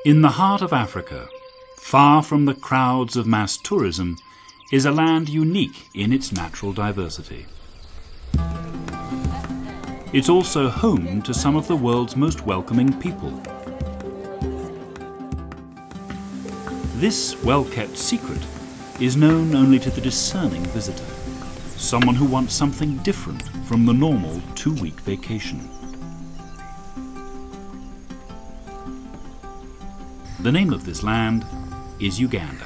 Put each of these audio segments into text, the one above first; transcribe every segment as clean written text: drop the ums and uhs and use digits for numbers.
In the heart of Africa, far from the crowds of mass tourism, is a land unique in its natural diversity. It's also home to some of the world's most welcoming people. This well-kept secret is known only to the discerning visitor, someone who wants something different from the normal 2-week vacation. The name of this land is Uganda.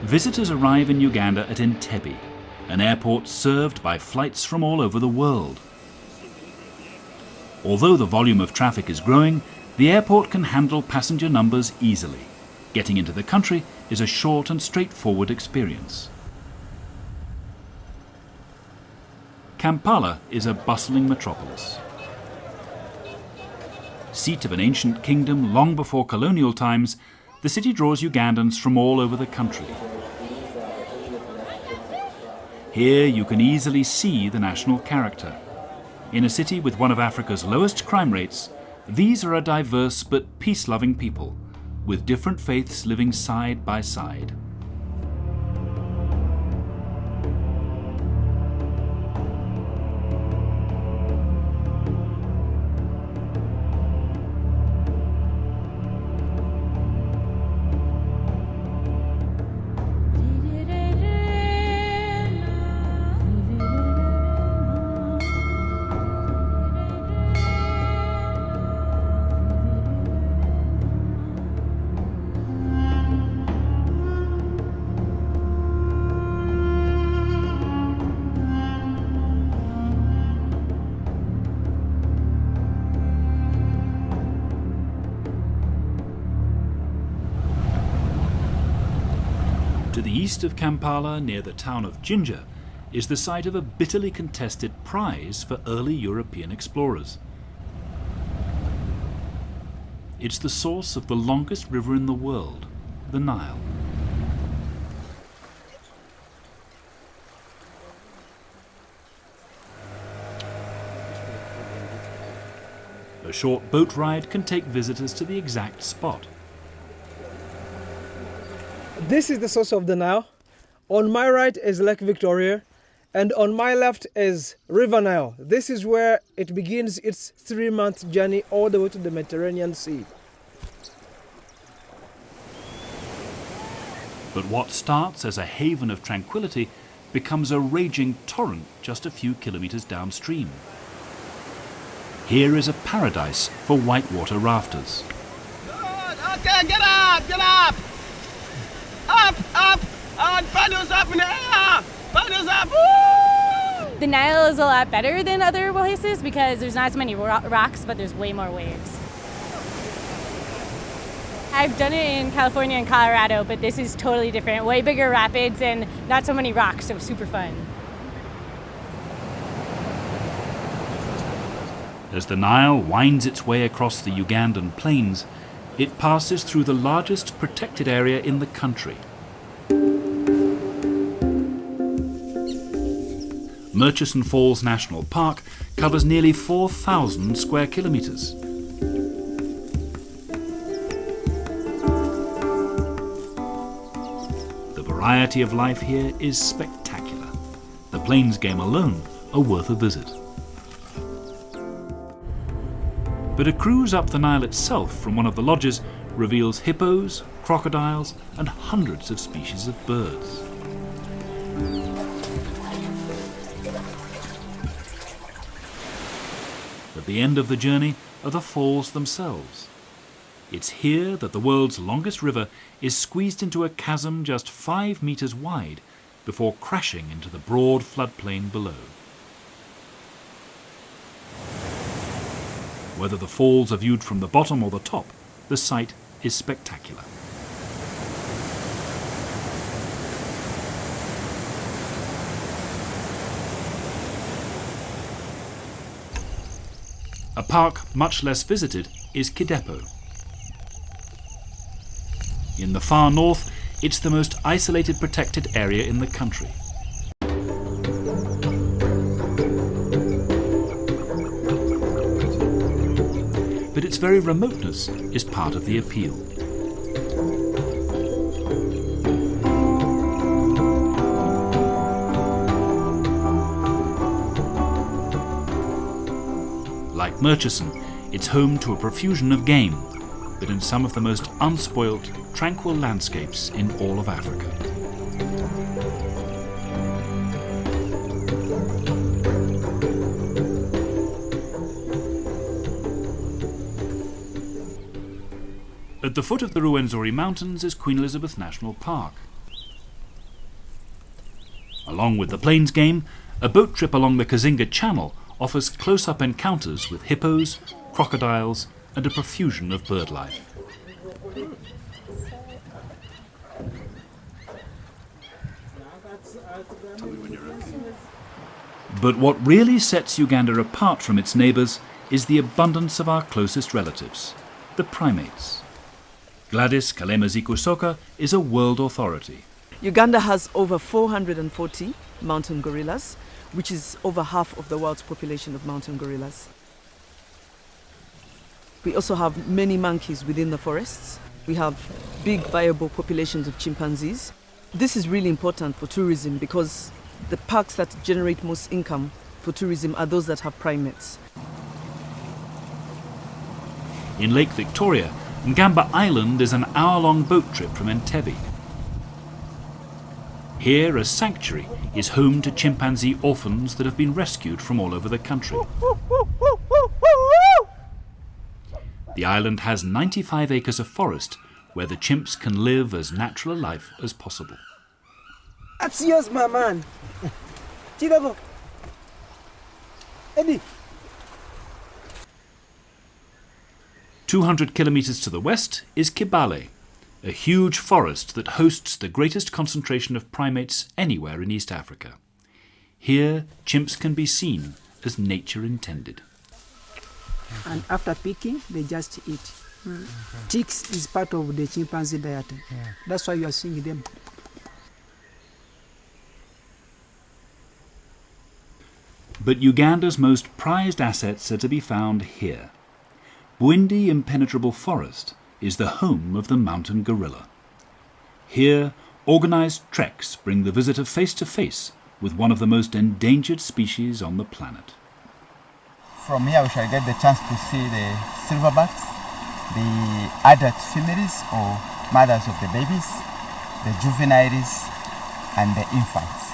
Visitors arrive in Uganda at Entebbe, an airport served by flights from all over the world. Although the volume of traffic is growing, the airport can handle passenger numbers easily. Getting into the country is a short and straightforward experience. Kampala is a bustling metropolis. Seat of an ancient kingdom long before colonial times, the city draws Ugandans from all over the country. Here you can easily see the national character. In a city with one of Africa's lowest crime rates, these are a diverse but peace-loving people, with different faiths living side by side. To the east of Kampala, near the town of Jinja, is the site of a bitterly contested prize for early European explorers. It's the source of the longest river in the world, the Nile. A short boat ride can take visitors to the exact spot. This is the source of the Nile. On my right is Lake Victoria, and on my left is River Nile. This is where it begins its 3-month journey all the way to the Mediterranean Sea. But what starts as a haven of tranquility becomes a raging torrent just a few kilometers downstream. Here is a paradise for whitewater rafters. Okay, get up, get up! Up, up, paddles up in the air! Paddles up, woo! The Nile is a lot better than other places because there's not as many rocks, but there's way more waves. I've done it in California and Colorado, but this is totally different. Way bigger rapids and not so many rocks, so super fun. As the Nile winds its way across the Ugandan plains, it passes through the largest protected area in the country. Murchison Falls National Park covers nearly 4,000 square kilometers. The variety of life here is spectacular. The plains game alone are worth a visit. But a cruise up the Nile itself from one of the lodges reveals hippos, crocodiles, and hundreds of species of birds. At the end of the journey are the falls themselves. It's here that the world's longest river is squeezed into a chasm just 5 meters wide before crashing into the broad floodplain below. Whether the falls are viewed from the bottom or the top, the sight is spectacular. A park much less visited is Kidepo. In the far north, it's the most isolated protected area in the country. But its very remoteness is part of the appeal. Like Murchison, it's home to a profusion of game, but in some of the most unspoilt, tranquil landscapes in all of Africa. At the foot of the Ruwenzori Mountains is Queen Elizabeth National Park. Along with the plains game, a boat trip along the Kazinga Channel offers close-up encounters with hippos, crocodiles, and a profusion of bird life. But what really sets Uganda apart from its neighbours is the abundance of our closest relatives, the primates. Gladys Kalema-Zikusoka is a world authority. Uganda has over 440 mountain gorillas, which is over half of the world's population of mountain gorillas. We also have many monkeys within the forests. We have big viable populations of chimpanzees. This is really important for tourism because the parks that generate most income for tourism are those that have primates. In Lake Victoria, Ngamba Island is an hour-long boat trip from Entebbe. Here, a sanctuary is home to chimpanzee orphans that have been rescued from all over the country. The island has 95 acres of forest where the chimps can live as natural a life as possible. That's yours, my man. Chicago. Eddie. 200 kilometers to the west is Kibale, a huge forest that hosts the greatest concentration of primates anywhere in East Africa. Here, chimps can be seen as nature intended. And after picking, they just eat. Ticks is part of the chimpanzee diet. That's why you are seeing them. But Uganda's most prized assets are to be found here. Bwindi Impenetrable Forest is the home of the mountain gorilla. Here, organised treks bring the visitor face to face with one of the most endangered species on the planet. From here we shall get the chance to see the silverbacks, the adult females or mothers of the babies, the juveniles and the infants.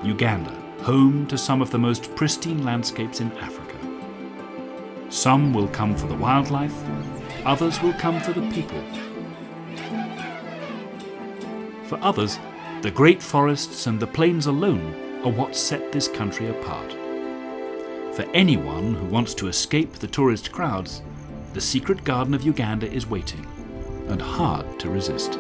Uganda, home to some of the most pristine landscapes in Africa. Some will come for the wildlife, others will come for the people. For others, the great forests and the plains alone are what set this country apart. For anyone who wants to escape the tourist crowds, the secret garden of Uganda is waiting, and hard to resist.